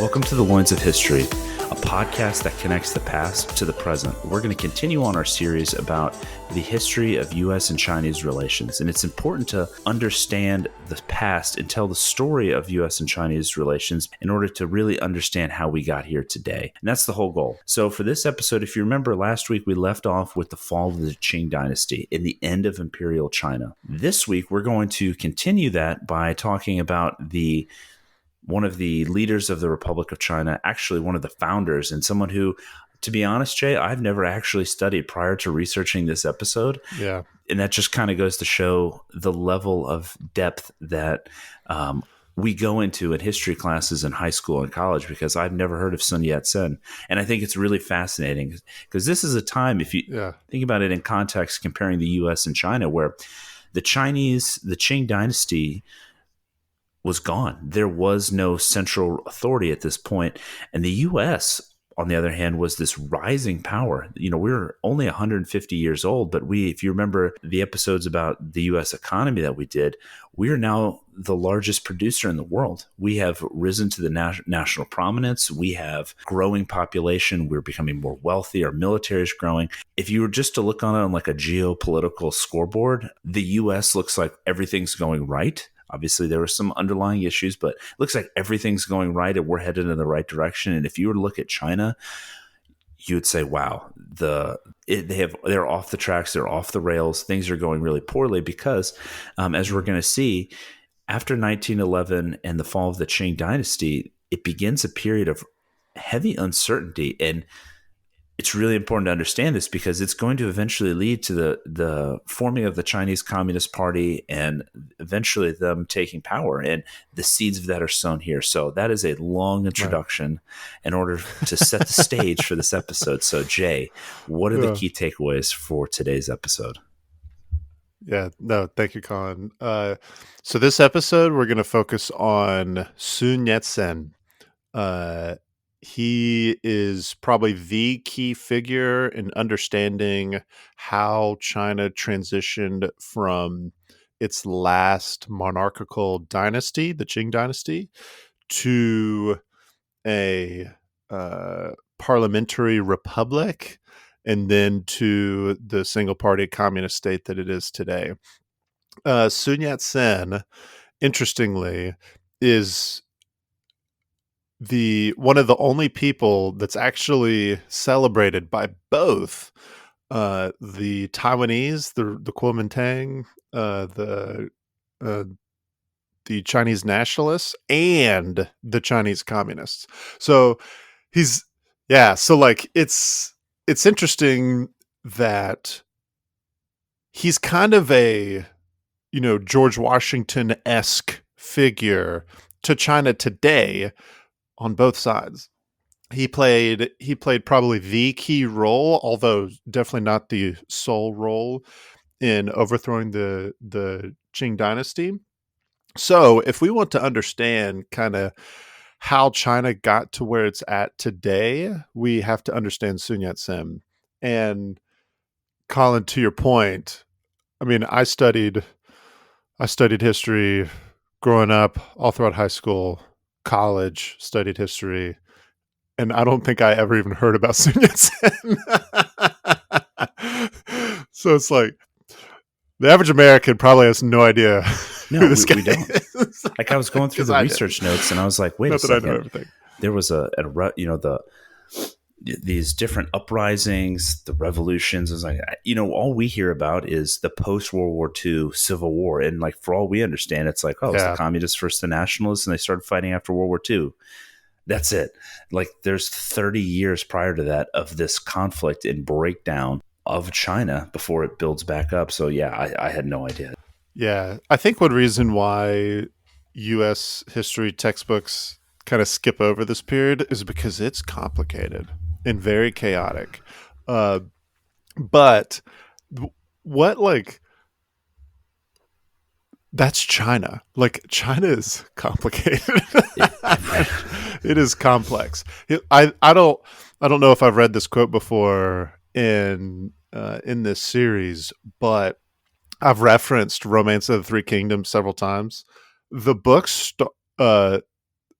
Welcome to the Loins of History, a podcast that connects the past to the present. We're going to continue on our series about the history of U.S. and Chinese relations, and it's important to understand the past and tell the story of U.S. and Chinese relations in order to really understand how we got here today. And that's the whole goal. So for this episode, if you remember last week, we left off with the fall of the Qing Dynasty and the end of Imperial China. This week, we're going to continue that by talking about one of the leaders of the Republic of China, actually one of the founders, and someone who, to be honest, Jay, I've never actually studied prior to researching this episode. Yeah. And that just kind of goes to show the level of depth that we go into in history classes in high school and college, because I've never heard of Sun Yat-Sen. And I think it's really fascinating because this is a time, if you think about it in context, comparing the U.S. and China, where the Qing Dynasty was gone. There was no central authority at this point. And the U.S., on the other hand, was this rising power. You know, we were only 150 years old, but if you remember the episodes about the U.S. economy that we did, we are now the largest producer in the world. We have risen to the national prominence. We have growing population. We're becoming more wealthy. Our military is growing. If you were just to look on it on like a geopolitical scoreboard, the U.S. looks like everything's going right. Obviously, there were some underlying issues, but it looks like everything's going right and we're headed in the right direction. And if you were to look at China, you would say, wow, they're off the tracks, they're off the rails. Things are going really poorly because, as we're going to see, after 1911 and the fall of the Qing Dynasty, it begins a period of heavy uncertainty. And it's really important to understand this because it's going to eventually lead to the forming of the Chinese Communist Party and eventually them taking power, and the seeds of that are sown here. So that is a long introduction in order to set the stage for this episode. So Jay, what are the key takeaways for today's episode? Yeah, no, thank you, Colin. So this episode, we're going to focus on Sun Yat-Sen. He is probably the key figure in understanding how China transitioned from its last monarchical dynasty, the Qing Dynasty, to a parliamentary republic, and then to the single-party communist state that it is today. Sun Yat-Sen, interestingly, is one of the only people that's actually celebrated by both the Taiwanese, the Kuomintang, the Chinese nationalists, and the Chinese communists. So it's interesting that he's kind of a, George Washington-esque figure to China today on both sides. He played probably the key role, although definitely not the sole role, in overthrowing the Qing Dynasty. So if we want to understand kind of how China got to where it's at today, we have to understand Sun Yat-Sen. And Colin, to your point, I mean, I studied history growing up, all throughout high school, college, studied history, and I don't think I ever even heard about Sun Yat-Sen. So it's like the average American probably has no idea who this guy is. Like, I was going through the research notes and I was like, wait a second. I know everything. There was these different uprisings, the revolutions. It was like, all we hear about is the post-World War II Civil War. And like, for all we understand, it's like, it's the communists versus the nationalists, and they started fighting after World War II. That's it. Like, there's 30 years prior to that of this conflict and breakdown of China before it builds back up. So yeah, I had no idea. Yeah. I think one reason why U.S. history textbooks kind of skip over this period is because it's complicated and very chaotic. But that's China. Like, China is complicated. It is complex. I don't know if I've read this quote before in this series, but I've referenced Romance of the Three Kingdoms several times. The books,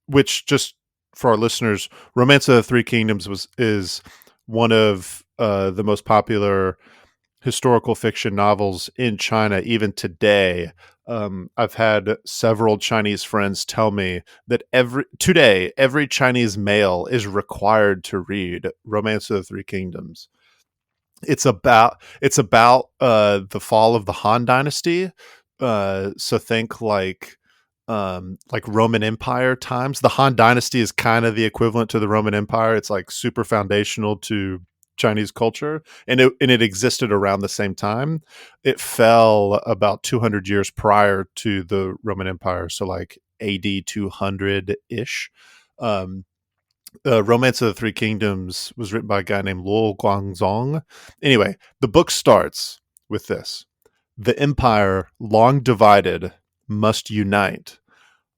which just for our listeners, Romance of the Three Kingdoms is one of the most popular historical fiction novels in China, even today. I've had several Chinese friends tell me that every Chinese male is required to read Romance of the Three Kingdoms. It's about the fall of the Han Dynasty. So think like Roman Empire times. The Han Dynasty is kind of the equivalent to the Roman Empire. It's like super foundational to Chinese culture, and it existed around the same time. It fell about 200 years prior to the Roman Empire, so like AD 200 ish. Um, Romance of the Three Kingdoms was written by a guy named Luo Guangzong. Anyway, the book starts with this: the empire, long divided, must unite.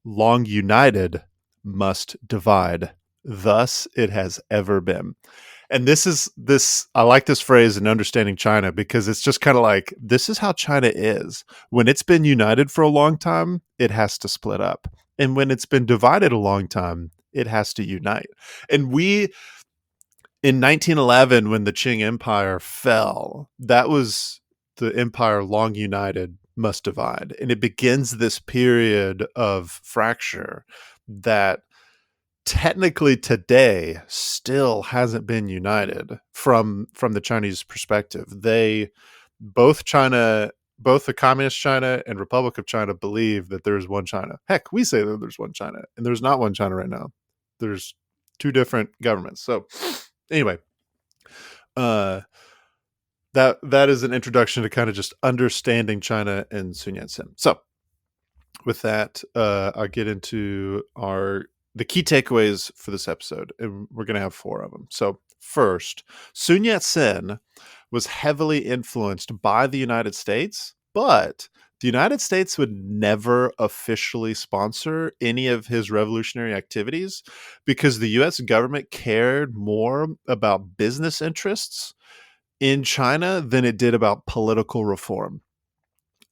Long united, must divide. Thus it has ever been. And this I like this phrase in understanding China, because it's just kind of like, this is how China is. When it's been united for a long time, it has to split up. And when it's been divided a long time, it has to unite. And we in 1911, when the Qing Empire fell, that was the empire long united must divide. And it begins this period of fracture that technically today still hasn't been united from the Chinese perspective. They both the communist China and Republic of China believe that there's one China. Heck, we say that there's one China, and there's not one China right now. There's two different governments. So anyway, uh that is an introduction to kind of just understanding China and Sun Yat-sen. So with that, I'll get into the key takeaways for this episode, and we're going to have four of them. So first, Sun Yat-sen was heavily influenced by the United States, but the United States would never officially sponsor any of his revolutionary activities because the US government cared more about business interests in China than it did about political reform.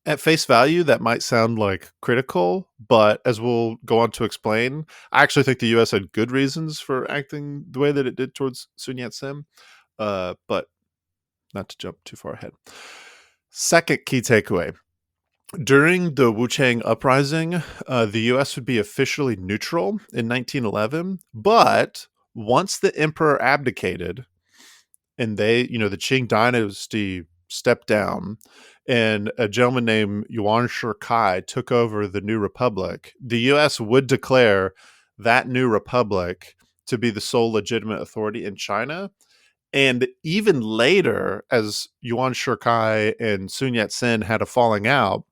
At face value, that might sound like critical, but as we'll go on to explain, I actually think the US had good reasons for acting the way that it did towards Sun Yat-sen, but not to jump too far ahead. Second key takeaway. During the Wuchang Uprising, the US would be officially neutral in 1911, but once the emperor abdicated and the Qing Dynasty stepped down, and a gentleman named Yuan Shikai took over the new republic, the U.S. would declare that new republic to be the sole legitimate authority in China. And even later, as Yuan Shikai and Sun Yat-sen had a falling out,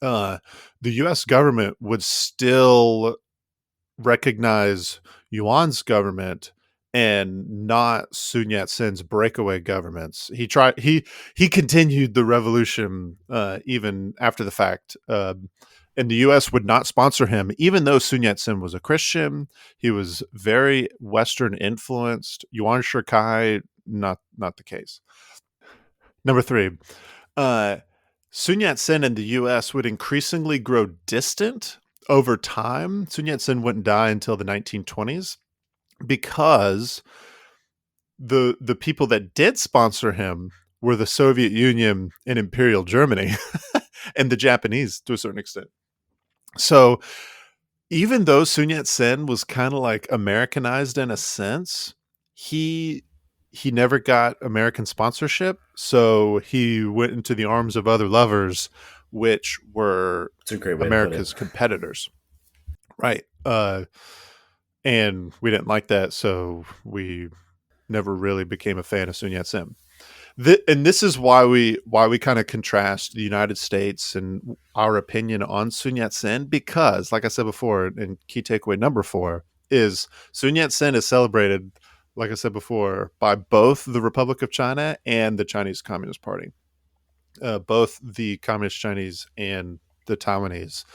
the U.S. government would still recognize Yuan's government and not Sun Yat-sen's breakaway governments. He continued the revolution even after the fact, and the U.S. would not sponsor him, even though Sun Yat-sen was a Christian. He was very Western influenced. Yuan Shikai, not the case. Number three, Sun Yat-sen and the U.S. would increasingly grow distant over time. Sun Yat-sen wouldn't die until the 1920s because the people that did sponsor him were the Soviet Union and Imperial Germany and the Japanese to a certain extent. So even though Sun Yat-sen was kind of like Americanized in a sense, he never got American sponsorship, so he went into the arms of other lovers, which were It's a great way America's to put it. competitors. Right. And we didn't like that, so we never really became a fan of Sun Yat-sen. And this is why we kind of contrast the United States and our opinion on Sun Yat-sen, because, like I said before, and key takeaway number 4 is Sun Yat-sen is celebrated, like I said before, by both the Republic of China and the Chinese Communist Party, both the Communist Chinese and the Taiwanese.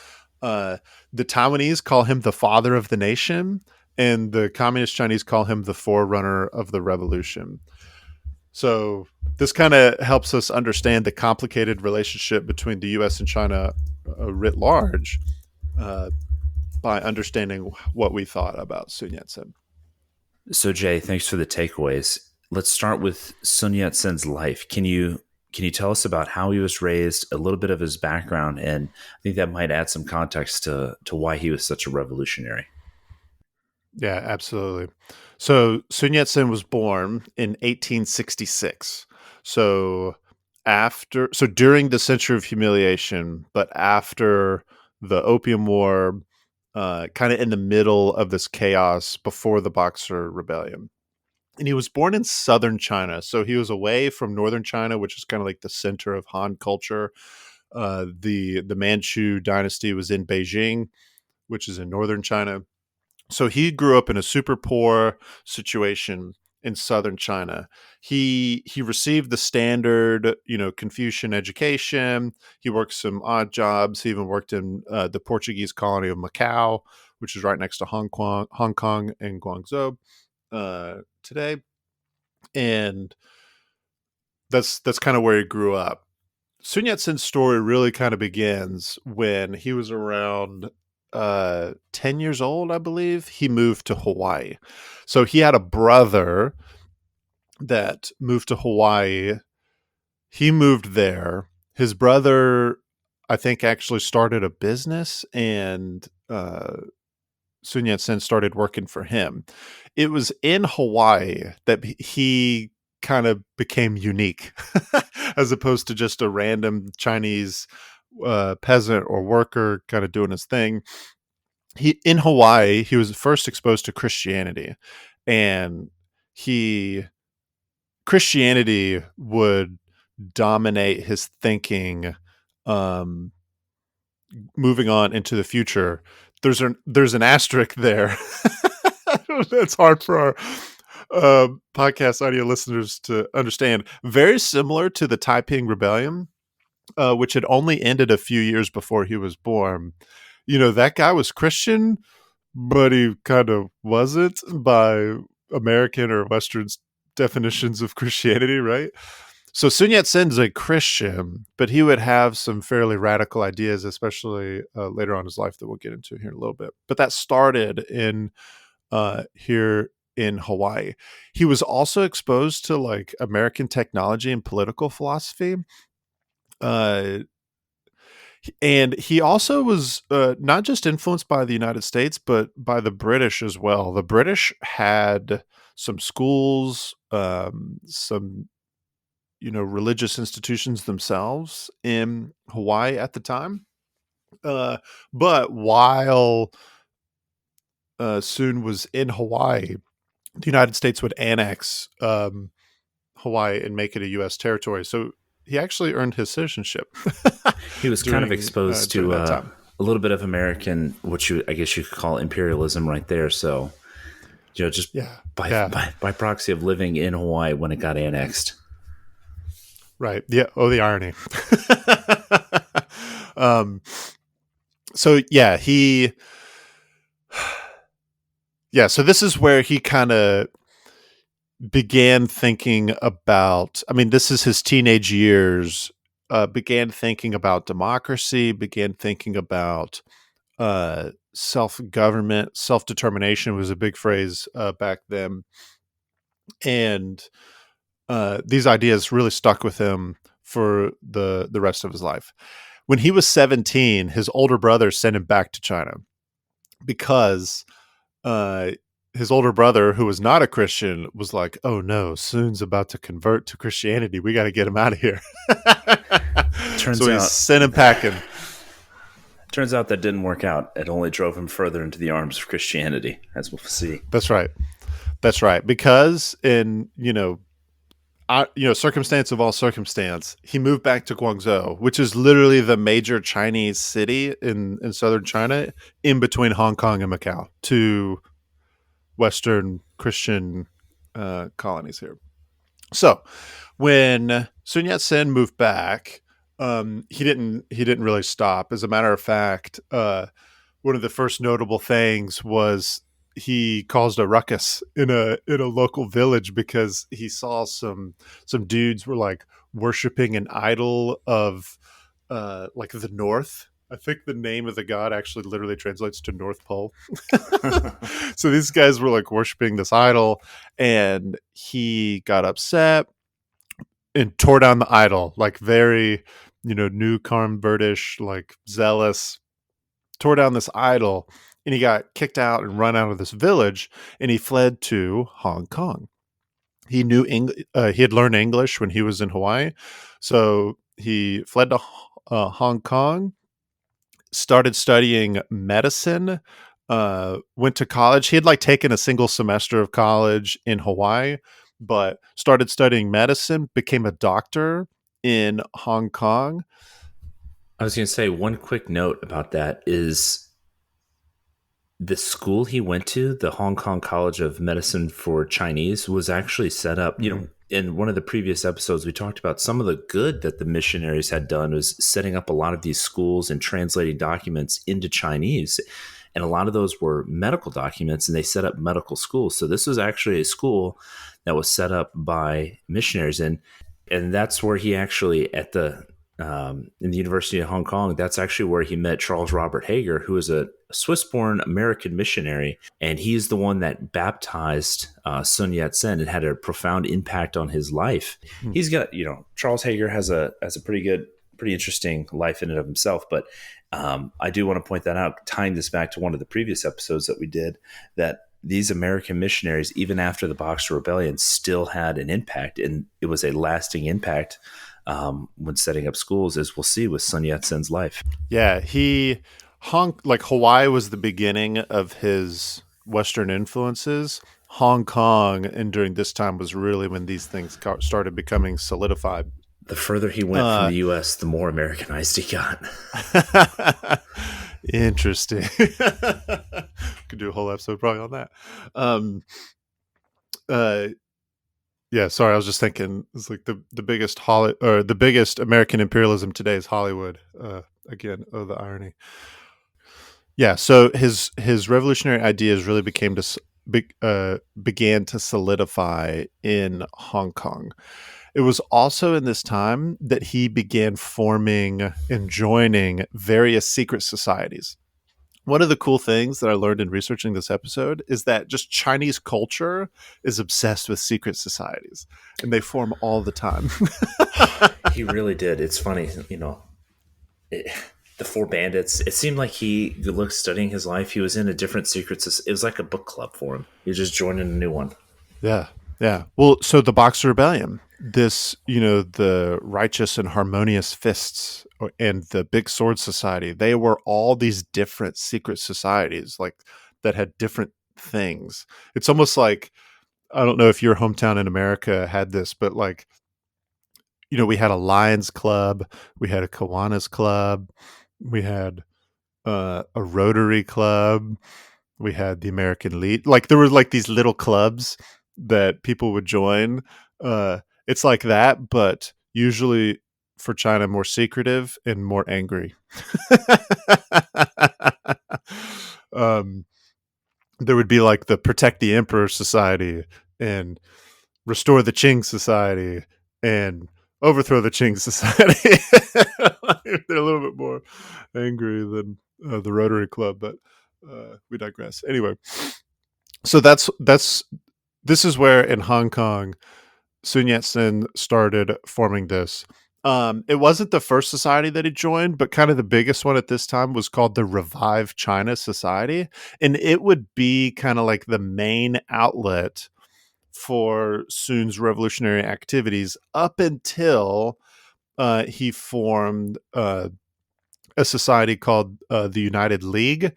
The Taiwanese call him the father of the nation, and the Communist Chinese call him the forerunner of the revolution. So this kind of helps us understand the complicated relationship between the U.S. and China writ large. by understanding what we thought about Sun Yat-sen. So Jay, thanks for the takeaways. Let's start with Sun Yat-sen's life. Can you tell us about how he was raised, a little bit of his background, and I think that might add some context to why he was such a revolutionary. Yeah, absolutely. So Sun Yat-sen was born in 1866. So during the Century of Humiliation, but after the Opium War, kind of in the middle of this chaos before the Boxer Rebellion. And he was born in southern China. So he was away from northern China, which is kind of like the center of Han culture. The Manchu dynasty was in Beijing, which is in northern China. So he grew up in a super poor situation in southern China. He received the standard, Confucian education. He worked some odd jobs. He even worked in the Portuguese colony of Macau, which is right next to Hong Kong and Guangzhou today. And that's kind of where he grew up. Sun Yat-sen's story really kind of begins when he was around 10 years old, I believe. He moved to Hawaii. So he had a brother that moved to Hawaii. He moved there. His brother, I think, actually started a business, and Sun Yat-sen started working for him. It was in Hawaii that he kind of became unique as opposed to just a random Chinese peasant or worker kind of doing his thing. In Hawaii, he was first exposed to Christianity, and he Christianity would dominate his thinking, um, moving on into the future. There's an asterisk there. That's hard for our podcast audio listeners to understand. Very similar to the Taiping Rebellion, which had only ended a few years before he was born. That guy was Christian, but he kind of wasn't by American or Western definitions of Christianity, right? So Sun Yat-sen's a Christian, but he would have some fairly radical ideas, especially later on in his life that we'll get into here in a little bit. But that started in here in Hawaii. He was also exposed to like American technology and political philosophy. Uh, and he also was not just influenced by the United States, but by the British as well. The British had some schools, some religious institutions themselves in Hawaii at the time. But while Sun was in Hawaii, the United States would annex Hawaii and make it a U.S. territory. So he actually earned his citizenship. He was kind of exposed to that time. a little bit of American, I guess you could call imperialism right there. So, just by proxy of living in Hawaii when it got annexed. Right. Yeah. Oh, the irony. So yeah, so this is where he kind of began thinking about, this is his teenage years, began thinking about democracy, began thinking about self-government, self-determination was a big phrase back then. And these ideas really stuck with him for the rest of his life. When he was 17, his older brother sent him back to China because his older brother, who was not a Christian, was like, "Oh no, Sun's about to convert to Christianity. We got to get him out of here." So he sent him packing. Turns out that didn't work out. It only drove him further into the arms of Christianity, as we'll see. That's right. Because in circumstance of all circumstance, he moved back to Guangzhou, which is literally the major Chinese city in southern China, in between Hong Kong and Macau, two Western Christian colonies here. So when Sun Yat-sen moved back, he didn't really stop. As a matter of fact, one of the first notable things was he caused a ruckus in a local village because he saw some dudes were like worshiping an idol of like the North, I think the name of the god actually literally translates to North Pole. So these guys were like worshiping this idol, and he got upset and tore down the idol, like very, new convertish, like zealous, tore down this idol, and he got kicked out and run out of this village, and he fled to Hong Kong. He had learned English when he was in Hawaii, so he fled to Hong Kong, started studying medicine, went to college. He had like taken a single semester of college in Hawaii, but started studying medicine, became a doctor in Hong Kong. I was going to say one quick note about that is the school he went to, the Hong Kong College of Medicine for Chinese, was actually set up, in one of the previous episodes, we talked about some of the good that the missionaries had done was setting up a lot of these schools and translating documents into Chinese. And a lot of those were medical documents, and they set up medical schools. So this was actually a school that was set up by missionaries. And that's where he actually, in the University of Hong Kong, that's actually where he met Charles Robert Hager, who is a Swiss-born American missionary, and he's the one that baptized Sun Yat-Sen and had a profound impact on his life. Hmm. He's got, Charles Hager has a pretty interesting life in and of himself, but I do want to point that out, tying this back to one of the previous episodes that we did, that these American missionaries, even after the Boxer Rebellion, still had an impact, and it was a lasting impact when setting up schools, as we'll see with Sun Yat-Sen's life. Yeah, Hawaii was the beginning of his Western influences. Hong Kong, and during this time, was really when these things started becoming solidified. The further he went from the U.S., the more Americanized he got. Interesting. Could do a whole episode probably on that. Yeah, sorry, I was just thinking it's like the biggest American imperialism today is Hollywood. Again, oh, the irony. Yeah, so his revolutionary ideas really began to solidify in Hong Kong. It was also in this time that he began forming and joining various secret societies. One of the cool things that I learned in researching this episode is that just Chinese culture is obsessed with secret societies, and they form all the time. He really did. It's funny, the Four Bandits. It seemed like he looked studying his life. He was in a different secret society. It was like a book club for him. He was just joining a new one. Yeah. Yeah. Well, so the Boxer Rebellion, this, the Righteous and Harmonious Fists and the Big Sword Society, they were all these different secret societies, like that had different things. It's almost like, I don't know if your hometown in America had this, but like, we had a Lions Club, we had a Kiwanis Club, we had a Rotary Club, we had the American League. Like there were like these little clubs that people would join. It's like that, but usually for China, more secretive and more angry. There would be like the Protect the Emperor Society and Restore the Qing Society and Overthrow the Qing Society. They're a little bit more angry than the Rotary Club, but we digress. Anyway, so this is where in Hong Kong, Sun Yat-sen started forming this. It wasn't the first society that he joined, but kind of the biggest one at this time was called the Revive China Society. And it would be kind of like the main outlet for Sun's revolutionary activities up until he formed a society called the United League.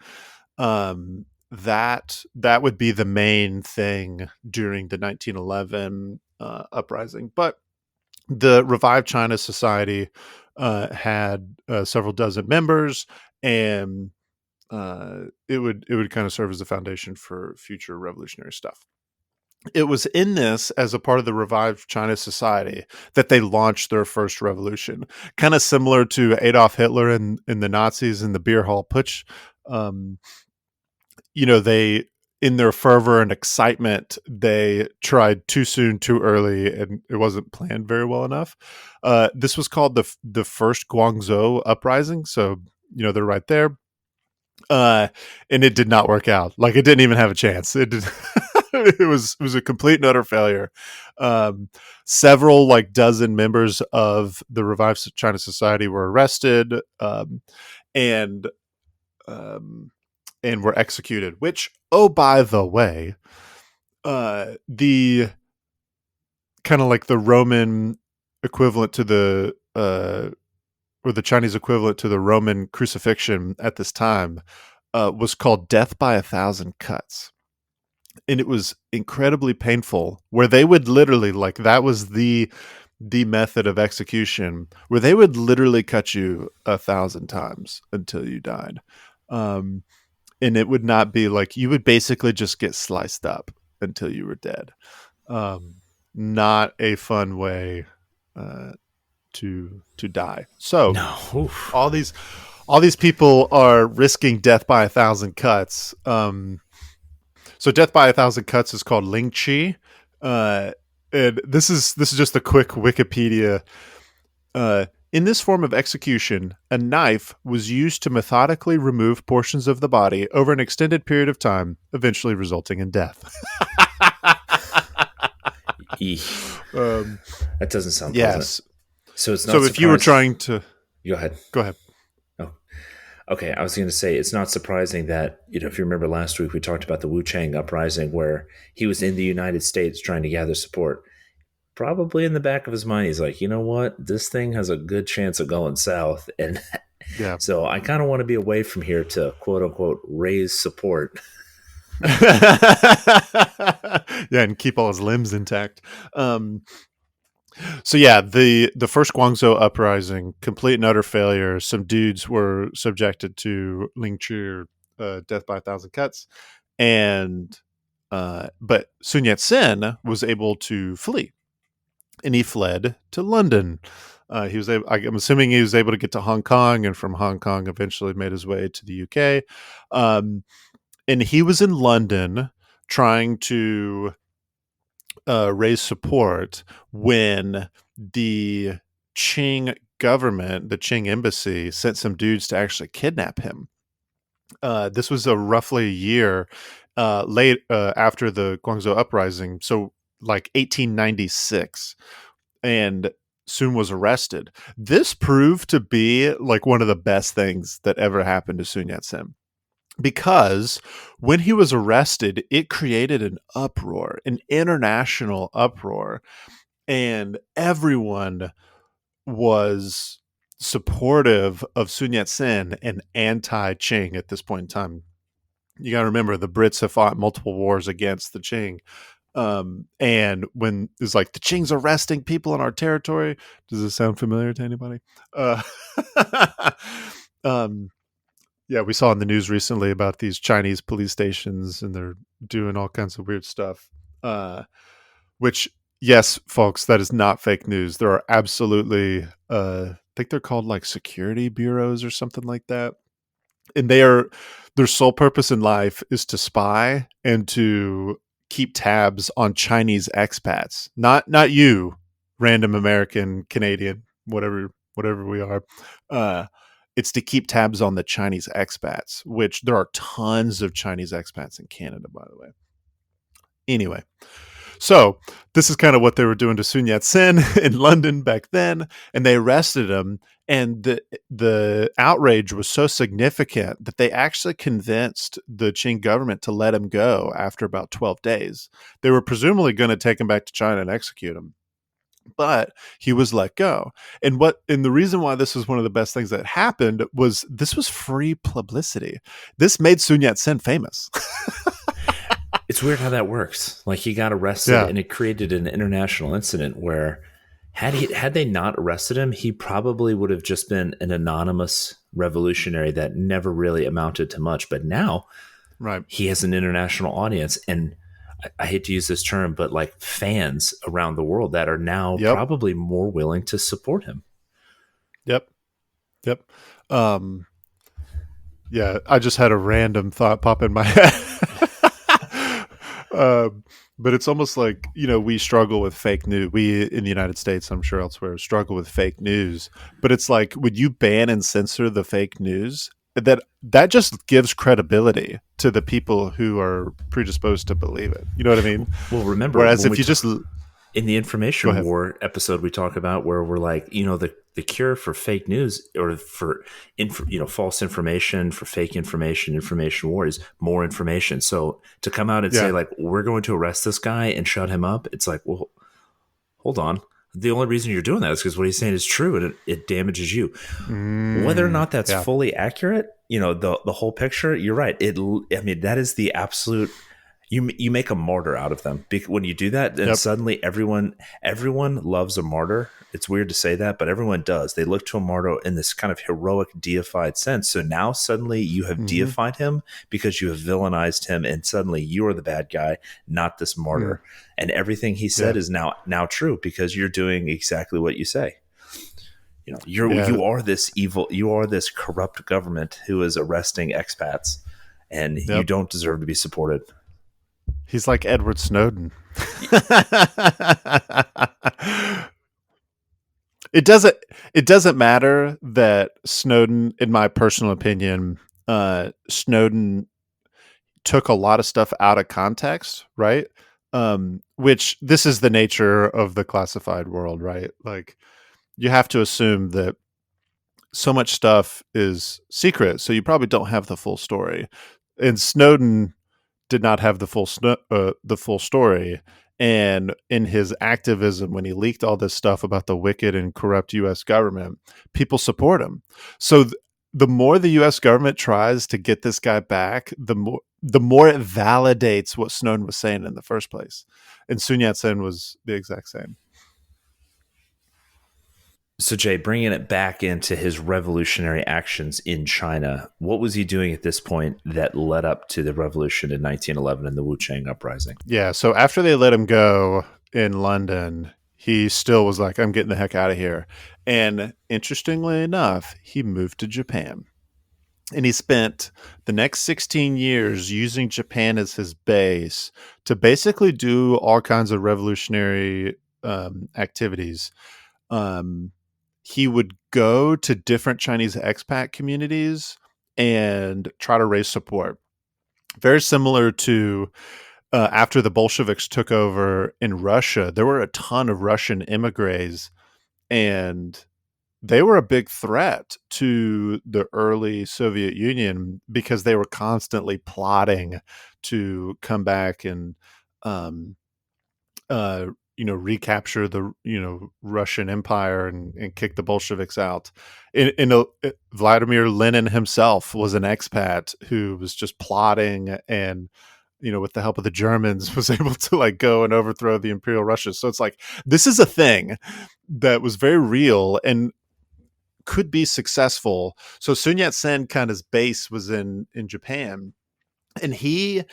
That would be the main thing during the 1911 uprising. But the Revive China Society had several dozen members, and it would kind of serve as the foundation for future revolutionary stuff. It was in this, as a part of the Revive China Society, that they launched their first revolution, kind of similar to Adolf Hitler and the Nazis and the beer hall putsch. They, in their fervor and excitement, they tried too soon, too early, and it wasn't planned very well enough. This was called the first Guangzhou uprising. So, they're right there. And it did not work out. Like, it didn't even have a chance. It did. It was a complete and utter failure. Um, Several, like, dozen members of the Revived China Society were arrested, and um, and were executed. Which, oh, by the way, the kind of like the Roman equivalent to the or the Chinese equivalent to the Roman crucifixion at this time, was called death by 1,000 cuts. And it was incredibly painful, where they would literally, like, that was the method of execution, where they would literally cut you 1,000 times until you died. Um, and it would not be like, you would basically just get sliced up until you were dead. Um, Not a fun way uh, to die. So No. Oof. all these people are risking death by 1,000 cuts. So death by 1,000 cuts is called Ling Chi. And this is just a quick Wikipedia. In this form of execution, a knife was used to methodically remove portions of the body over an extended period of time, eventually resulting in death. um, That doesn't sound yes. pleasant. So it's not. So if you were trying to go ahead. go ahead. Oh, okay. I was going to say it's not surprising that if you remember last week we talked about the Wu Chang uprising, where he was in the United States trying to gather support. Probably in the back of his mind, he's like, you know what? This thing has a good chance of going south, and Yeah. so I kind of want to be away from here to quote unquote raise support. Yeah, and keep all his limbs intact. So yeah, the first Guangzhou uprising, complete and utter failure. Some dudes were subjected to Ling Chu, death by 1,000 cuts, and but Sun Yat-sen was able to flee, and he fled to London. I'm assuming he was able to get to Hong Kong, and from Hong Kong eventually made his way to the UK. And he was in London trying to raise support when the Qing government, the Qing embassy, sent some dudes to actually kidnap him. This was roughly a year late after the Guangzhou uprising, so like 1896, and Sun was arrested. This proved to be like one of the best things that ever happened to Sun Yat-sen, because when he was arrested, it created an uproar, an international uproar, and everyone was supportive of Sun Yat-sen and anti-Qing at this point in time. You got to remember, the Brits have fought multiple wars against the Qing. And when it's like, the Qing's arresting people in our territory, does this sound familiar to anybody? Uh, yeah, we saw in the news recently about these Chinese police stations, and they're doing all kinds of weird stuff. Which, yes, folks, that is not fake news. There are absolutely, I think they're called like security bureaus or something like that, and their sole purpose in life is to spy and to keep tabs on Chinese expats. Not you, random American, Canadian, whatever we are. It's to keep tabs on the Chinese expats, which there are tons of Chinese expats in Canada, by the way. Anyway, so this is kind of what they were doing to Sun Yat-sen in London back then, and they arrested him. And the outrage was so significant that they actually convinced the Qing government to let him go after about 12 days. They were presumably going to take him back to China and execute him, but he was let go. And the reason why this was one of the best things that happened was this was free publicity. This made Sun Yat-sen famous. It's weird how that works. Like, he got arrested, Yeah. and it created an international incident where had they not arrested him, he probably would have just been an anonymous revolutionary that never really amounted to much. But now, Right, he has an international audience, and I hate to use this term, but like fans around the world that are now Yep. probably more willing to support him. Yep. Yeah, I just had a random thought pop in my head. um, but it's almost like, we struggle with fake news. We in the United States, I'm sure elsewhere, struggle with fake news. But it's like, would you ban and censor the fake news? That just gives credibility to the people who are predisposed to believe it. You know what I mean? Well, remember Whereas when if we you just in the go information ahead. war episode we talk about where we're like, the cure for fake news or for false information, for fake information war is more information. So to come out and say Yeah. like we're going to arrest this guy and shut him up, it's like, well, hold on. The only reason you're doing that is because what he's saying is true and it damages you. Whether or not that's Yeah. fully accurate, the whole picture, you're right. I mean, that is the absolute. You make a martyr out of them when you do that, then Yep. suddenly everyone loves a martyr. It's weird to say that, but everyone does. They look to a martyr in this kind of heroic, deified sense. So now suddenly you have Hmm. deified him because you have villainized him, and suddenly you are the bad guy, not this Mm. martyr. And everything he Yeah. said is now true because you're doing exactly what you say. Yeah. You are this evil, you are this corrupt government who is arresting expats, and you Yep. don't deserve to be supported. He's like Edward Snowden. it doesn't it doesn't matter that Snowden, in my personal opinion, Snowden took a lot of stuff out of context, right? Which this is the nature of the classified world, right? Like, you have to assume that so much stuff is secret, so you probably don't have the full story. And Snowden did not have the full story. And in his activism, when he leaked all this stuff about the wicked and corrupt U.S. government, people support him. So the more the U.S. government tries to get this guy back, the more it validates what Snowden was saying in the first place. And Sun Yat-sen was the exact same. So, Jay, bringing it back into his revolutionary actions in China, what was he doing at this point that led up to the revolution in 1911 and the Wu Chang uprising? Yeah. So after they let him go in London, he still was like, I'm getting the heck out of here. And interestingly enough, he moved to Japan. And he spent the next 16 years using Japan as his base to basically do all kinds of revolutionary activities. Um, he would go to different Chinese expat communities and try to raise support. Very similar to after the Bolsheviks took over in Russia, there were a ton of Russian immigrants, and they were a big threat to the early Soviet Union because they were constantly plotting to come back and um, uh, recapture the Russian Empire and kick the Bolsheviks out. Vladimir Lenin himself was an expat who was just plotting and with the help of the Germans was able to like go and overthrow the Imperial Russia. So it's like this is a thing that was very real and could be successful. So Sun Yat-sen kind of base was in Japan, and he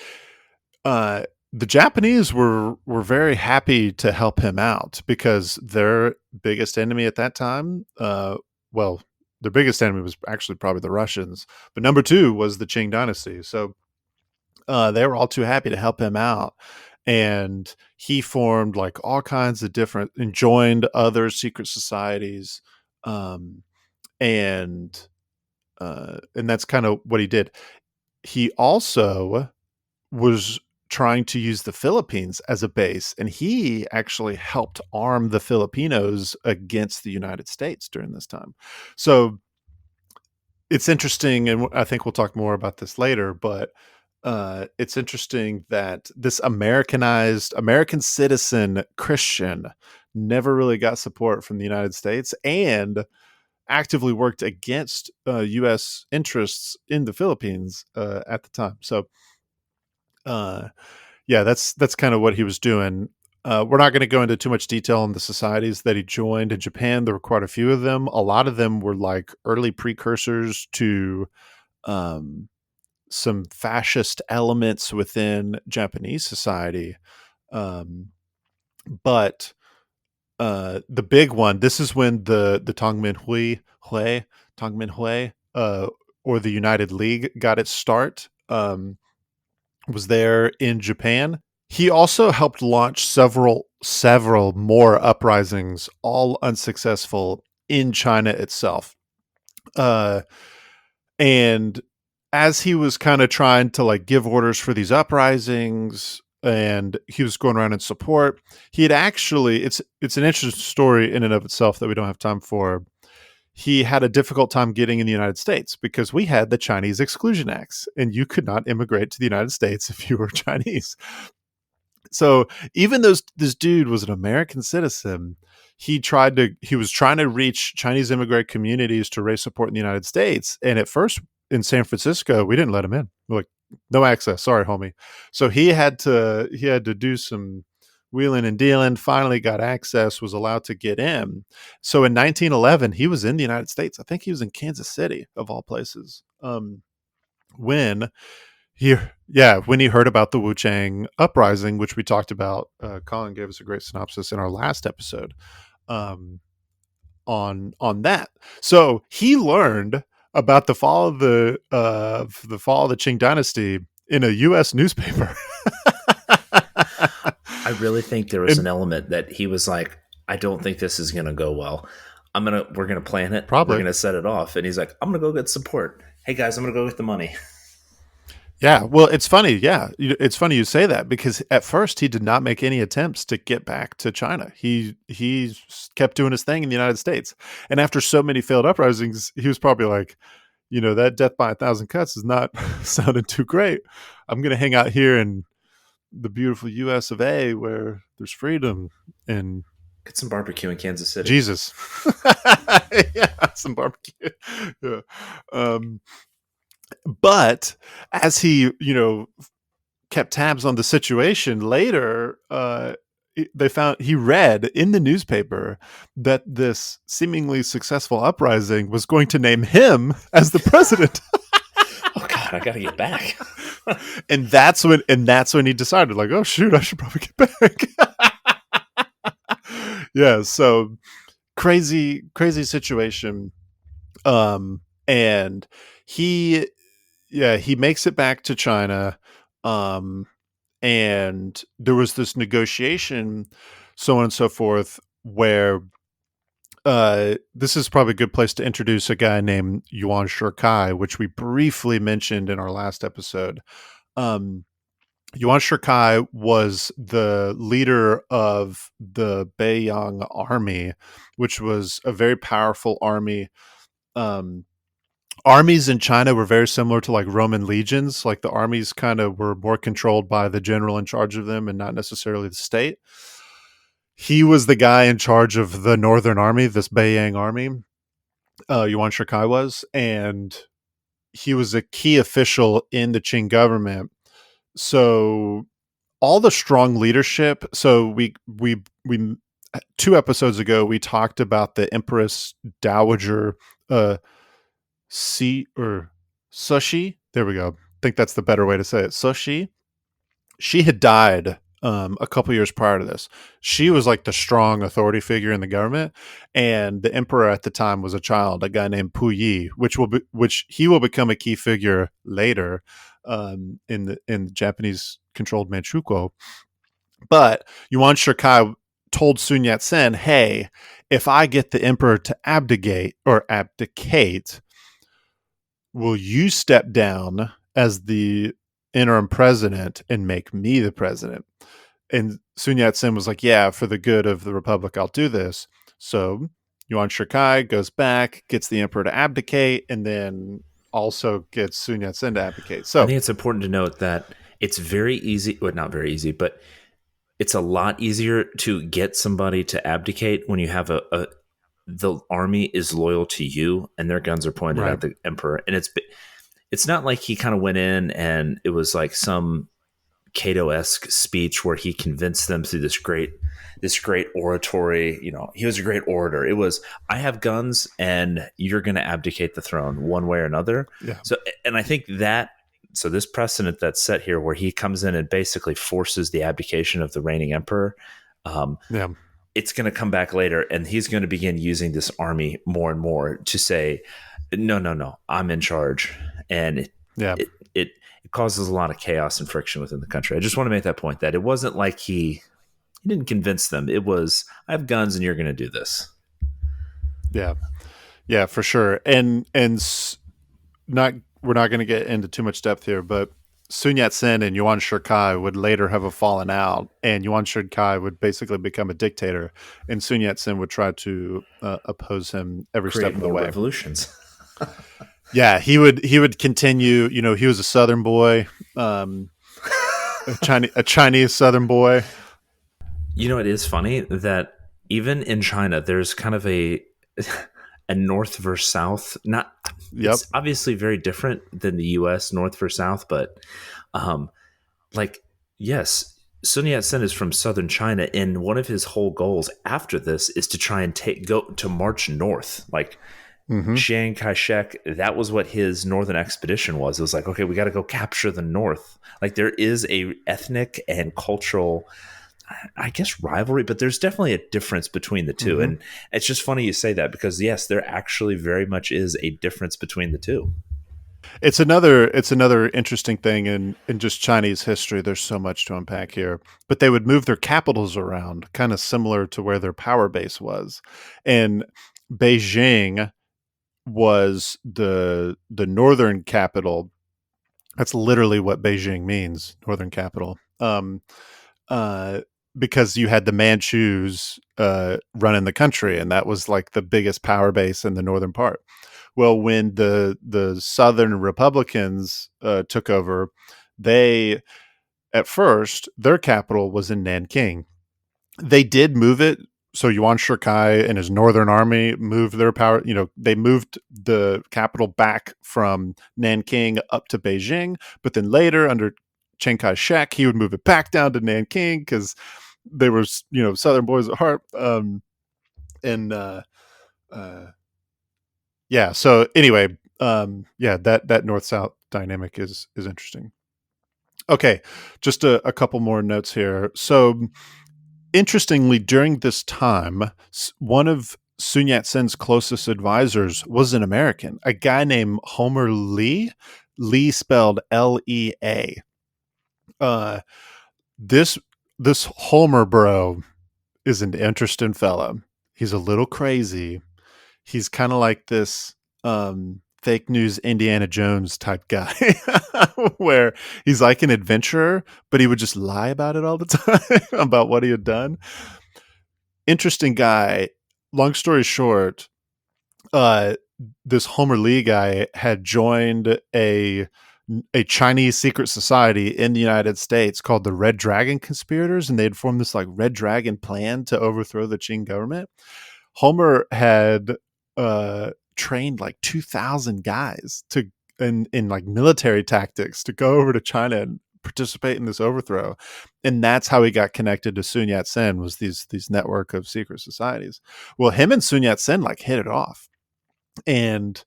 uh the Japanese were very happy to help him out because their biggest enemy at that time, well, their biggest enemy was actually probably the Russians, but number two was the Qing Dynasty. So they were all too happy to help him out. And he formed like all kinds of different and joined other secret societies. Um, and and that's kind of what he did. He also was trying to use the Philippines as a base, and he actually helped arm the Filipinos against the United States during this time. So it's interesting, and I think we'll talk more about this later, but it's interesting that this Americanized American citizen Christian never really got support from the United States and actively worked against U.S. interests in the Philippines at the time. So, uh, yeah, that's kind of what he was doing. We're not going to go into too much detail on the societies that he joined in Japan. There were quite a few of them. A lot of them were like early precursors to um, some fascist elements within Japanese society. Um, but the big one, this is when the Tongminhui, or the United League got its start. Was there in Japan. He also helped launch several more uprisings, all unsuccessful in China itself. Uh, and as he was kind of trying to like give orders for these uprisings, and he was going around in support, he had actually it's an interesting story in and of itself that we don't have time for. He had a difficult time getting in the United States because we had the Chinese Exclusion Acts, and you could not immigrate to the United States if you were Chinese. So even though this dude was an American citizen, he was trying to reach Chinese immigrant communities to raise support in the United States. And at first in San Francisco, we didn't let him in. We're like, no access. Sorry, homie. So he had to do some wheeling and dealing, finally got access, was allowed to get in. So in 1911, he was in the United States. I think he was in Kansas City, of all places. When he when he heard about the Wu Chang uprising, which we talked about. Colin gave us a great synopsis in our last episode um, on that. So he learned about the fall of the Qing Dynasty in a U.S. newspaper. I really think there was And an element that he was like, I don't think this is going to go well. We're going to plan it. We're probably. going to set it off. And he's like, I'm going to go get support. Hey guys, I'm going to go get the money. Yeah, well, it's funny. Yeah, it's funny you say that because at first he did not make any attempts to get back to China. He kept doing his thing in the United States, and after so many failed uprisings, he was probably like, that death by a thousand cuts is not sounding too great. I'm going to hang out here in the beautiful U.S. of A. where there's freedom and Get some barbecue in Kansas City. Jesus. Yeah, some barbecue. Yeah. Um, but as he, kept tabs on the situation later, he read in the newspaper that this seemingly successful uprising was going to name him as the president. Oh God, I got to get back. and that's when he decided, like, oh shoot, I should probably get back. Yeah, so crazy situation. And he he makes it back to China. Um and there was this negotiation, so on and so forth, where this is probably a good place to introduce a guy named Yuan Shikai, which we briefly mentioned in our last episode. um Yuan Shikai was the leader of the Beiyang army, which was a very powerful army. um Armies in China were very similar to like Roman legions. Like the armies kind of were more controlled by the general in charge of them and not necessarily the state. He was the guy in charge of the Northern Army, this Beiyang army. Yuan Shikai was, and he was a key official in the Qing government. So all the strong leadership. So we 2 episodes ago we talked about the Empress Dowager Si or Sushi. There we go. I think that's the better way to say it. Sushi. She had died a couple years prior to this. She was like the strong authority figure in the government, and the emperor at the time was a child, a guy named Puyi, which he will become a key figure later in the Japanese controlled Manchukuo. But Yuan Shikai told Sun Yat-sen, "Hey, if I get the emperor to abdicate, will you step down as the interim president and make me the president?" And Sun Yat-sen was like, yeah, for the good of the republic, I'll do this. So Yuan Shikai goes back, gets the emperor to abdicate, and then also gets Sun Yat-sen to abdicate. I So think it's important to note that it's very easy, well, not very easy, but it's a lot easier to get somebody to abdicate when you have the army is loyal to you and their guns are pointed right. at the emperor. And it's not like he kind of went in and it was like some Cato-esque speech where he convinced them through this great oratory. He was a great orator. It was, I have guns and you're going to abdicate the throne one way or another. Yeah. So, and I think so this precedent that's set here where he comes in and basically forces the abdication of the reigning emperor, Yeah. it's going to come back later, and he's going to begin using this army more and more to say, no, I'm in charge. And Yeah. it causes a lot of chaos and friction within the country. I just want to make that point, that it wasn't like he didn't convince them. It was, I have guns and you're going to do this. Yeah, yeah, for sure. And not we're not going to get into too much depth here, but Sun Yat-sen and Yuan Shikai would later have a falling out, and Yuan Shikai would basically become a dictator, and Sun Yat-sen would try to oppose him every step Create of the more way. revolutions. Yeah, he would continue. You know, he was a Southern boy, um, a Chinese Southern boy. You know, it is funny that even in China, there's kind of a north versus south. Not, Yep. it's obviously very different than the U.S. north versus south, but um, like, yes, Sun Yat-sen is from southern China, and one of his whole goals after this is to try and go to march north. Like Hmm. Chiang Kai-shek, that was what his northern expedition was. It was like, okay, we got to go capture the north. Like there is a ethnic and cultural, I guess, rivalry, but there's definitely a difference between the two. Hmm. And it's just funny you say that, because yes, there actually very much is a difference between the two. It's another interesting thing in just Chinese history. There's so much to unpack here, but they would move their capitals around, kind of similar to where their power base was, and Beijing was the northern capital. That's literally what Beijing means, northern capital. Uh, because you had the Manchus running the country, and that was like the biggest power base in the northern part. Well, when the Southern Republicans took over, they at first their capital was in Nanking. They did move it. So Yuan Shikai and his northern army moved their power. You know, they moved the capital back from Nanking up to Beijing. But then later, under Chiang Kai-shek, he would move it back down to Nanking because they were, Southern boys at heart. And uh, yeah. So anyway, yeah, that north south dynamic is interesting. Okay, just a couple more notes here. So interestingly, during this time, one of Sun Yat sen's closest advisors was an American, a guy named Homer Lee. Lee spelled Lea. Uh, this this Homer bro is an interesting fella. He's a little crazy. He's kind of like this fake news Indiana Jones type guy, where he's like an adventurer, but he would just lie about it all the time about what he had done. Interesting guy. Long story short, uh, this Homer Lee guy had joined a Chinese secret society in the United States called the Red Dragon Conspirators, and they had formed this like Red Dragon plan to overthrow the Qing government. Homer had trained like 2,000 guys to in like military tactics to go over to China and participate in this overthrow, and that's how he got connected to Sun Yat Sen, was these network of secret societies. Well, him and Sun Yat Sen like hit it off, and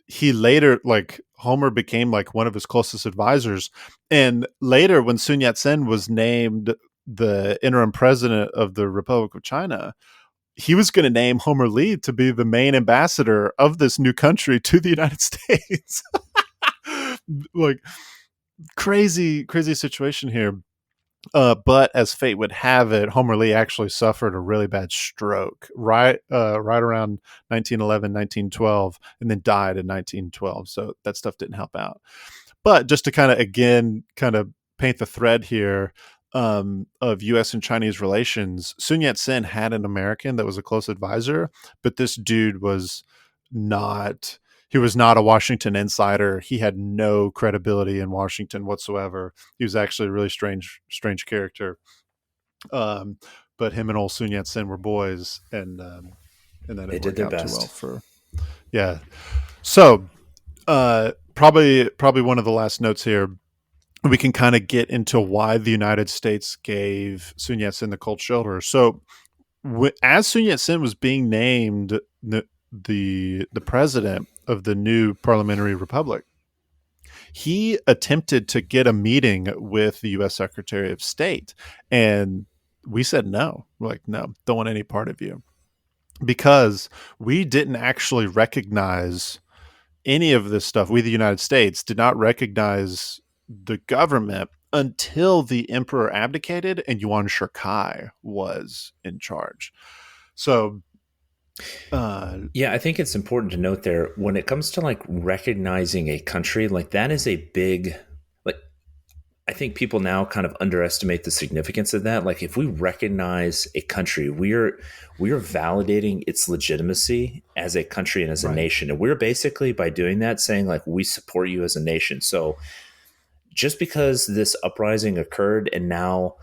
he later, like, Homer became like one of his closest advisors, and later when Sun Yat Sen was named the interim president of the Republic of China, he was going to name Homer Lee to be the main ambassador of this new country to the United States. Like, crazy situation here. But as fate would have it, Homer Lee actually suffered a really bad stroke right around 1911, 1912, and then died in 1912. So that stuff didn't help out. But just to kind of paint the thread here, of U.S. and Chinese relations, Sun Yat Sen had an American that was a close advisor, but this dude was not. He was not a Washington insider. He had no credibility in Washington whatsoever. He was actually a really strange character. Um, but him and old Sun Yat Sen were boys, and that They didn't did work their out too well best. for. Yeah. So probably one of the last notes here, we can kind of get into why the United States gave Sun Yat-sen the cold shoulder. So, as Sun Yat-sen was being named the president of the new parliamentary republic, he attempted to get a meeting with the U.S. Secretary of State, and we said no. We're like, no, don't want any part of you, because we didn't actually recognize any of this stuff, we, the United States, did not recognize the government until the emperor abdicated and Yuan Shikai was in charge. So, Yeah, I think it's important to note there when it comes to like recognizing a country, like that is a big, like, I think people now kind of underestimate the significance of that. Like if we recognize a country, we are validating its legitimacy as a country and as a right. nation. And we're basically by doing that saying like we support you as a nation. So just because this uprising occurred and now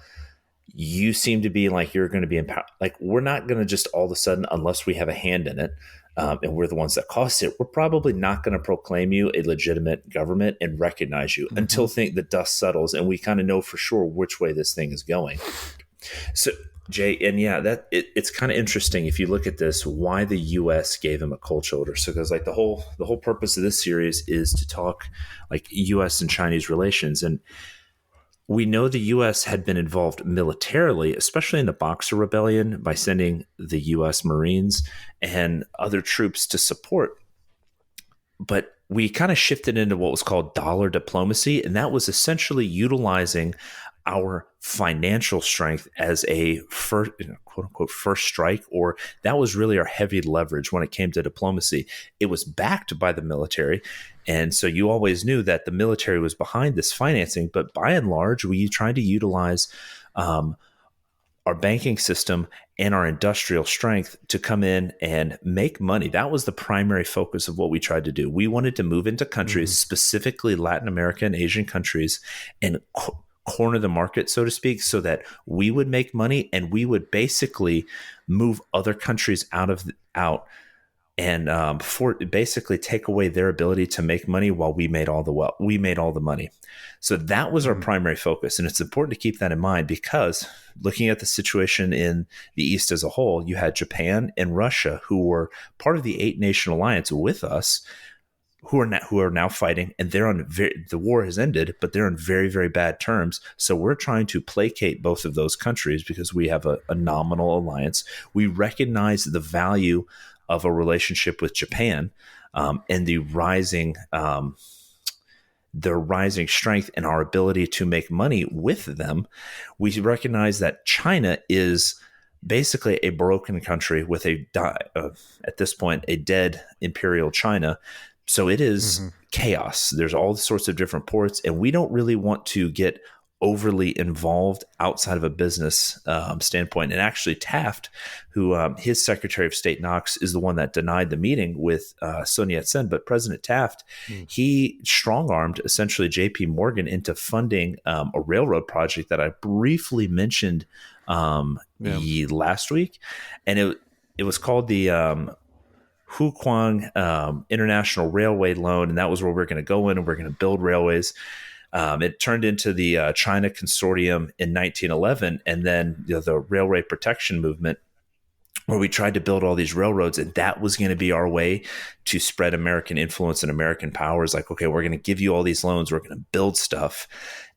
you seem to be like you're going to be empowered, like we're not going to just all of a sudden, unless we have a hand in it, and we're the ones that caused it, we're probably not going to proclaim you a legitimate government and recognize you until the dust settles and we kind of know for sure which way this thing is going. So Jay, and yeah, it's kind of interesting if you look at this, why the U.S. gave him a cold shoulder. So because like the whole purpose of this series is to talk like U.S. and Chinese relations, and we know the U.S. had been involved militarily, especially in the Boxer Rebellion, by sending the U.S. Marines and other troops to support. But we kind of shifted into what was called dollar diplomacy, and that was essentially utilizing our financial strength as a first, quote unquote, first strike, or that was really our heavy leverage when it came to diplomacy. It was backed by the military. And so you always knew that the military was behind this financing, but by and large, we tried to utilize our banking system and our industrial strength to come in and make money. That was the primary focus of what we tried to do. We wanted to move into countries, specifically Latin America and Asian countries, and corner the market, so to speak, so that we would make money and we would basically move other countries out and for basically take away their ability to make money while we made all the money. So that was our primary focus, and it's important to keep that in mind because looking at the situation in the East as a whole, you had Japan and Russia who were part of the 8-nation alliance with us, who are now fighting, and the war has ended, but they're on very, very bad terms. So we're trying to placate both of those countries because we have a nominal alliance. We recognize the value of a relationship with Japan and the rising strength and our ability to make money with them. We recognize that China is basically a broken country with at this point, a dead imperial China. So it is chaos. There's all sorts of different ports, and we don't really want to get overly involved outside of a business standpoint. And actually Taft, who his Secretary of State Knox is the one that denied the meeting with Sun Yat-Sen, but President Taft, he strong-armed essentially JP Morgan into funding a railroad project that I briefly mentioned last week. And it was called the Hukuang International Railway Loan, and that was where we're going to go in and we're going to build railways. It turned into the China Consortium in 1911, and then the Railway Protection Movement, where we tried to build all these railroads, and that was going to be our way to spread American influence and American powers. Like, okay, we're going to give you all these loans, we're going to build stuff,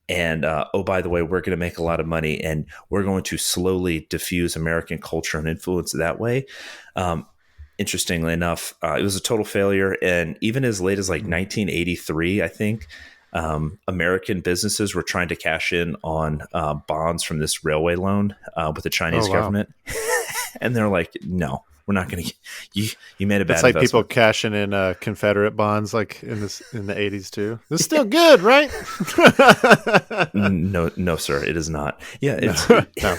and oh, by the way, we're going to make a lot of money, and we're going to slowly diffuse American culture and influence that way. Interestingly enough, it was a total failure, and even as late as like 1983, I think, American businesses were trying to cash in on bonds from this railway loan with the Chinese government. And they're like, no, we're not going to. You made a bad investment. It's like people cashing in Confederate bonds like in the 80s too. This is still good, right? No, sir, it is not. Yeah. No.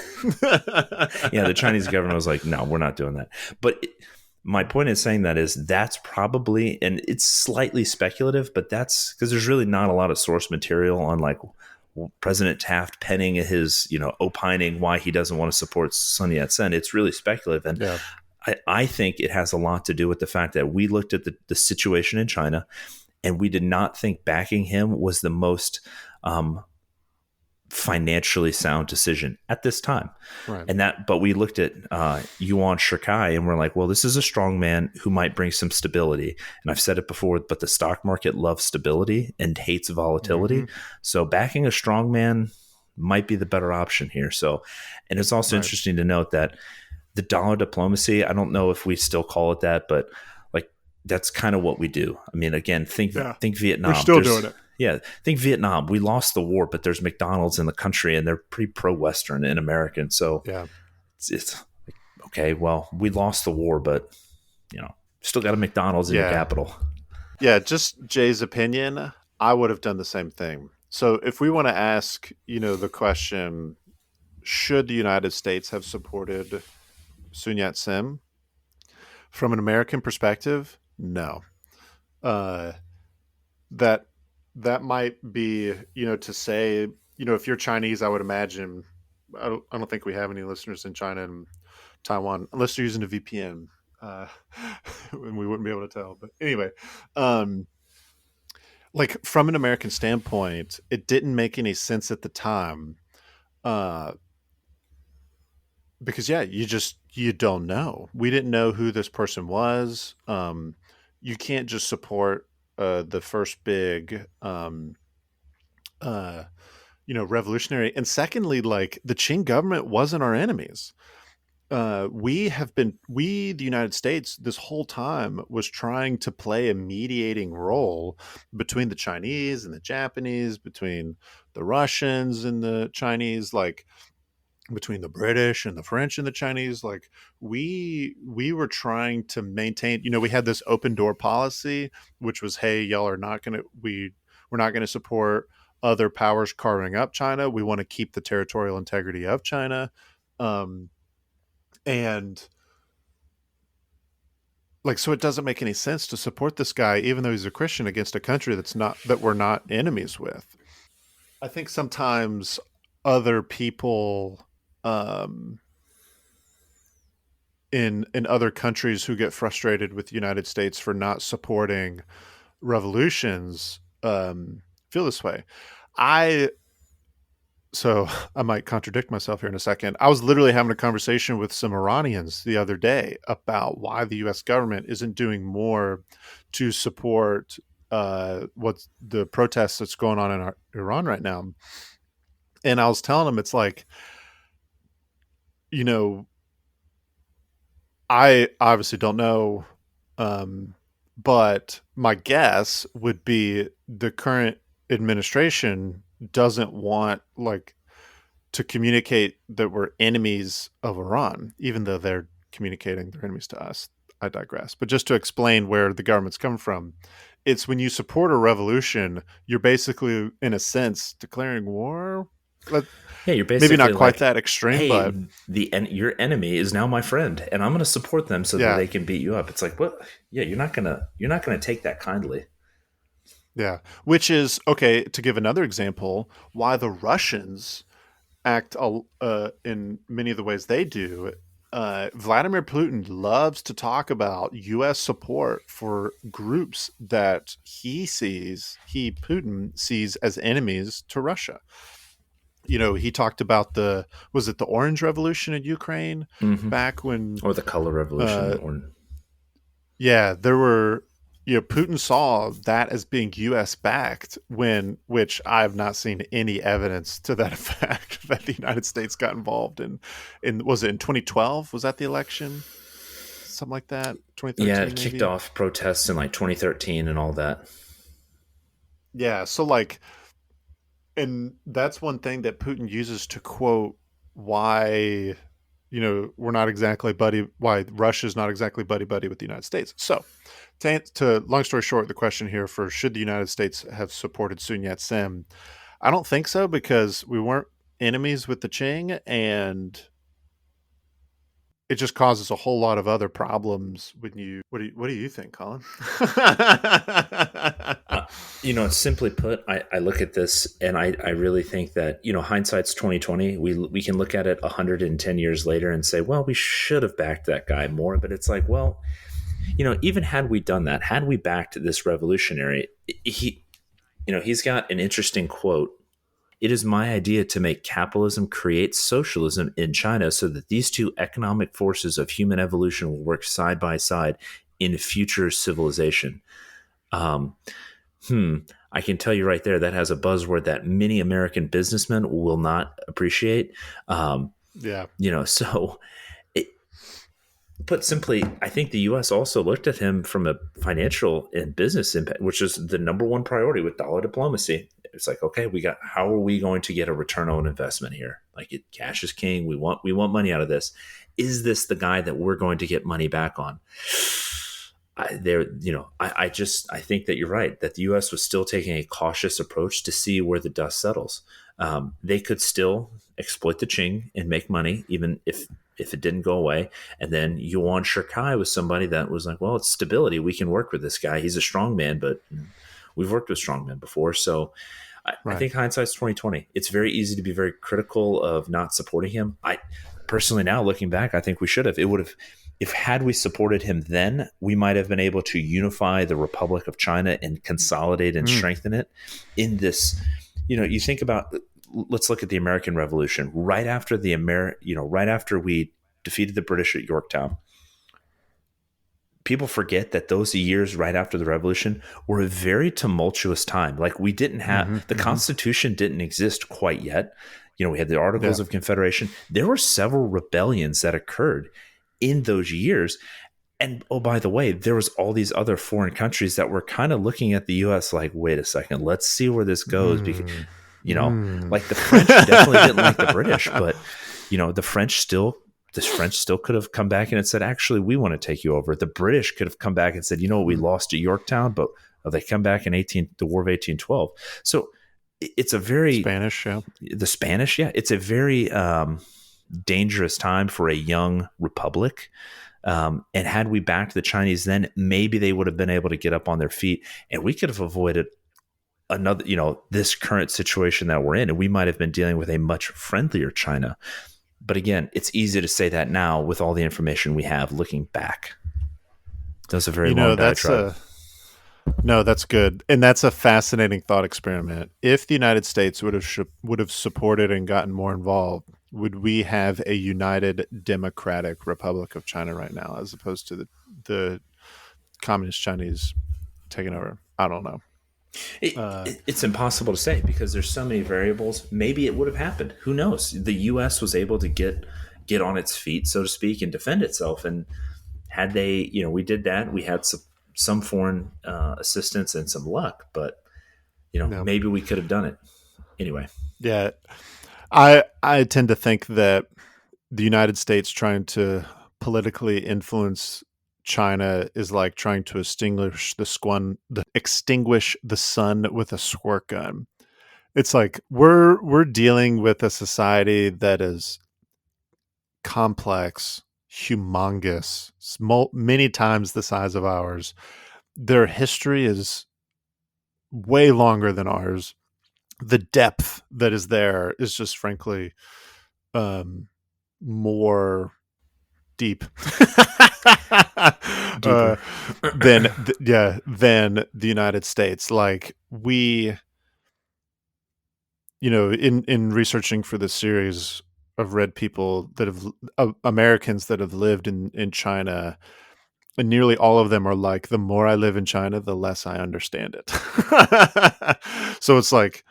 Yeah, the Chinese government was like, no, we're not doing that. But my point in saying that is that's probably, and it's slightly speculative, but that's because there's really not a lot of source material on like President Taft penning his, opining why he doesn't want to support Sun Yat-Sen. It's really speculative. And I think it has a lot to do with the fact that we looked at the situation in China and we did not think backing him was the most financially sound decision at this time. Right. But we looked at Yuan Shikai and we're like, well, this is a strong man who might bring some stability. And I've said it before, but the stock market loves stability and hates volatility. So backing a strong man might be the better option here. So, and it's also interesting to note that the dollar diplomacy, I don't know if we still call it that, but like that's kind of what we do. I mean, again, Yeah. think We're Vietnam. still doing There's it. yeah, think Vietnam. We lost the war, but there's McDonald's in the country, and they're pretty pro-Western and American. So Yeah. it's okay. Well, we lost the war, but still got a McDonald's in your Yeah. capital. Yeah. Just Jay's opinion. I would have done the same thing. So if we want to ask, the question, should the United States have supported Sun Yat sen? From an American perspective, no. Uh, that that might be, to say, if you're Chinese, I would imagine. I don't think we have any listeners in China and Taiwan, unless they're using a VPN, uh, and we wouldn't be able to tell. But anyway, um, like from an American standpoint, it didn't make any sense at the time, uh, because yeah, you don't know. We didn't know who this person was. You can't just support the first big uh, revolutionary. And secondly, like the Qing government wasn't our enemies. The United States, this whole time was trying to play a mediating role between the Chinese and the Japanese, between the Russians and the Chinese, like between the British and the French and the Chinese. Like we were trying to maintain, we had this open door policy, which was, hey, y'all are not gonna we're not gonna support other powers carving up China. We want to keep the territorial integrity of China. Um, and like, so it doesn't make any sense to support this guy, even though he's a Christian, against a country that we're not enemies with. I think sometimes other people, um, in other countries who get frustrated with the United States for not supporting revolutions, feel this way. I So I might contradict myself here in a second. I was literally having a conversation with some Iranians the other day about why the U.S. government isn't doing more to support what's the protests that's going on in Iran right now. And I was telling them, it's like, you know, I obviously don't know, um, but my guess would be the current administration doesn't want, like, to communicate that we're enemies of Iran, even though they're communicating they're enemies to us. I digress. But just to explain where the government's come from, it's when you support a revolution, you're basically, in a sense, declaring war. Yeah, you're Maybe basically not quite like, that extreme, hey, but your enemy is now my friend, and I'm going to support them so that yeah, they can beat you up. It's like, what? Yeah, you're not gonna take that kindly. yeah. Which is, okay, to give another example, why the Russians act in many of the ways they do. Vladimir Putin loves to talk about U.S. support for groups that Putin sees as enemies to Russia. He talked about was it the Orange Revolution in Ukraine Hmm. back when, Or the color revolution, uh, or yeah, there were, Putin saw that as being U.S. backed, which I have not seen any evidence to that effect that the United States got involved in was it in 2012? Was that the election? Something like that? yeah, 2013 it kicked maybe? off protests in like 2013 and all that. Yeah. So like, and that's one thing that Putin uses to quote why, we're not exactly buddy, why Russia's not exactly buddy buddy with the United States. So, to long story short, the question here for should the United States have supported Sun Yat sen? I don't think so, because we weren't enemies with the Qing, and it just causes a whole lot of other problems when you. What do you think, Colin? Uh, simply put, I look at this and I really think that hindsight's 2020. We can look at it 110 years later and say, well, we should have backed that guy more. But it's like, well, even had we done that, had we backed this revolutionary, he's got an interesting quote. It is my idea to make capitalism create socialism in China so that these two economic forces of human evolution will work side by side in future civilization. Um, I can tell you right there that has a buzzword that many American businessmen will not appreciate. Yeah. So it, Put simply, I think the U.S. also looked at him from a financial and business impact, which is the number one priority with dollar diplomacy. It's like, okay, how are we going to get a return on investment here? Like, cash is king. We want money out of this. Is this the guy that we're going to get money back on? I think that you're right, that the U.S. was still taking a cautious approach to see where the dust settles. They could still exploit the Qing and make money, even if it didn't go away. And then Yuan Shikai was somebody that was like, well, it's stability. We can work with this guy. He's a strong man, but we've worked with strong men before. So I Right. think hindsight's 2020. It's very easy to be very critical of not supporting him. I personally, now looking back, I think we should have. It would have, if had we supported him then, we might have been able to unify the Republic of China and consolidate and Mm. strengthen it in this. You think about, let's look at the American Revolution. Right after we defeated the British at Yorktown, people forget that those years right after the revolution were a very tumultuous time. Like, we didn't have, Hmm. the Hmm. Constitution didn't exist quite yet. We had the Yeah. Articles of Confederation. There were several rebellions that occurred in those years. And oh, by the way, there was all these other foreign countries that were kind of looking at the US like, wait a second, let's see where this goes. Because, Mm. Mm. like, the French definitely didn't like the British, but the French still could have come back and had said, actually, we want to take you over. The British could have come back and said, we lost at Yorktown, but they come back in the War of 1812. So it's a very, Spanish, yeah. the Spanish, yeah, it's a very dangerous time for a young republic. And had we backed the Chinese then, maybe they would have been able to get up on their feet, and we could have avoided another, this current situation that we're in, and we might have been dealing with a much friendlier China. But again, it's easy to say that now with all the information we have looking back. That was a very long That's diatribe. no, that's good, and that's a fascinating thought experiment. If the United States would have supported and gotten more involved, would we have a united democratic Republic of China right now, as opposed to the communist Chinese taking over? I don't know. It's impossible to say because there's so many variables. Maybe it would have happened. Who knows? The U.S. was able to get on its feet, so to speak, and defend itself. And had they, we did that. We had some foreign assistance and some luck, but No. maybe we could have done it anyway. Yeah, I tend to think that the United States trying to politically influence China is like trying to extinguish the sun with a squirt gun. It's like we're dealing with a society that is complex, humongous, many times the size of ours. Their history is way longer than ours. The depth that is there is just frankly um, more deep uh, Deeper. than the United States. Like we, in researching for this series, I've read people that have Americans that have lived in China, and nearly all of them are like, the more I live in China, the less I understand it. So it's like,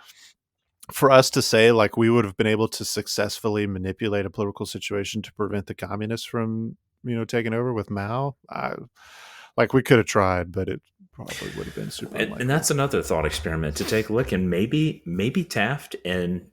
for us to say like we would have been able to successfully manipulate a political situation to prevent the communists from taking over with Mao, like we could have tried, but it probably would have been super And unlikely. that's another thought experiment to take a look. And maybe Taft and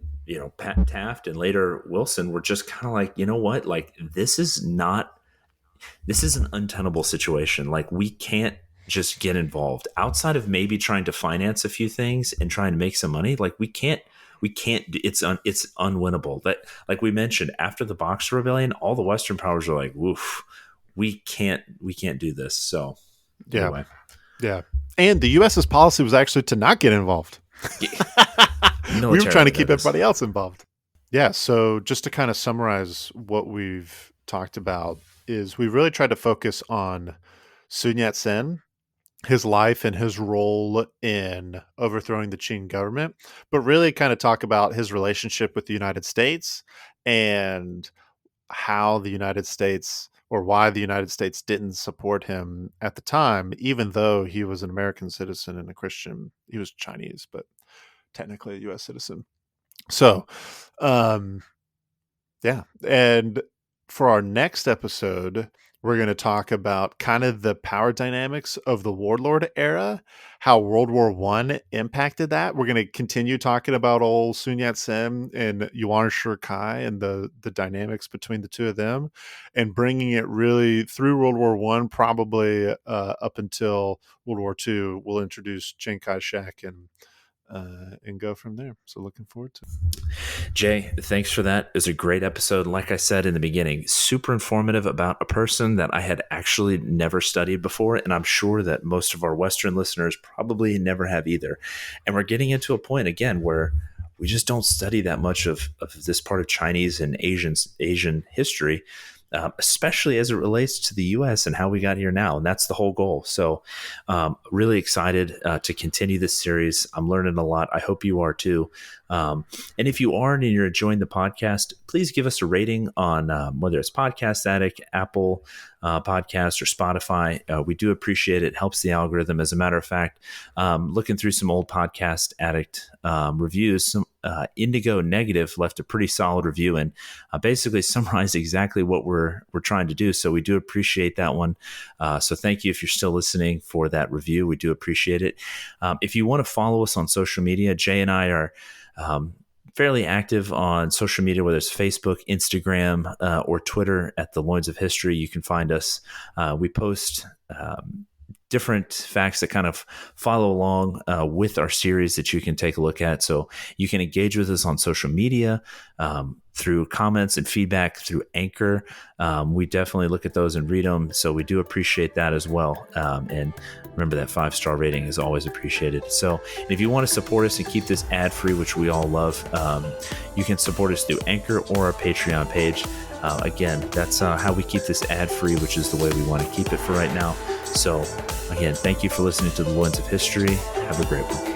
Pat Taft and later Wilson were just kind of like, you know what, like this is an untenable situation. Like, we can't just get involved outside of maybe trying to finance a few things and trying to make some money. Like, we can't it's unwinnable. That, like we mentioned, after the Boxer Rebellion, all the Western powers are like, woof, we can't do this. So Yeah, anyway, yeah. And the US's policy was actually to not get involved. We were trying to militarily keep that is. everybody else involved. Yeah, so just to kind of summarize what we've talked about is we really tried to focus on Sun Yat-sen, his life and his role in overthrowing the Qing government, but really kind of talk about his relationship with the United States and how the United States, or why the United States didn't support him at the time, even though he was an American citizen and a Christian. He was Chinese, but technically a US citizen. So, yeah. And for our next episode, We're going to talk about kind of the power dynamics of the warlord era, how World War I impacted that. We're going to continue talking about old Sun Yat-sen and Yuan Shikai and the dynamics between the two of them, and bringing it really through World War I, probably up until World War II. We'll introduce Chiang Kai-shek and go from there. So looking forward to it. Jay, thanks for that. It was a great episode. Like I said in the beginning, super informative about a person that I had actually never studied before. And I'm sure that most of our Western listeners probably never have either. And we're getting into a point again where we just don't study that much of this part of Chinese and Asian history, especially as it relates to the U.S. and how we got here now. And that's the whole goal. So really excited to continue this series. I'm learning a lot. I hope you are too. And if you aren't and you're enjoying the podcast, please give us a rating on whether it's Podcast Addict, Apple Podcast, or Spotify. We do appreciate it. It helps the algorithm. As a matter of fact, looking through some old Podcast Addict reviews, some Indigo Negative left a pretty solid review and basically summarized exactly what we're trying to do. So we do appreciate that one. So thank you if you're still listening for that review. We do appreciate it. If you want to follow us on social media, Jay and I are fairly active on social media, whether it's Facebook, Instagram, or Twitter at the Loins of History. You can find us. We post different facts that kind of follow along with our series that you can take a look at. So you can engage with us on social media through comments and feedback through Anchor. We definitely look at those and read them. So we do appreciate that as well. And remember that 5-star rating is always appreciated. So if you want to support us and keep this ad-free, which we all love, you can support us through Anchor or our Patreon page. Again, that's how we keep this ad-free, which is the way we want to keep it for right now. So again, thank you for listening to the Loins of History. Have a great one.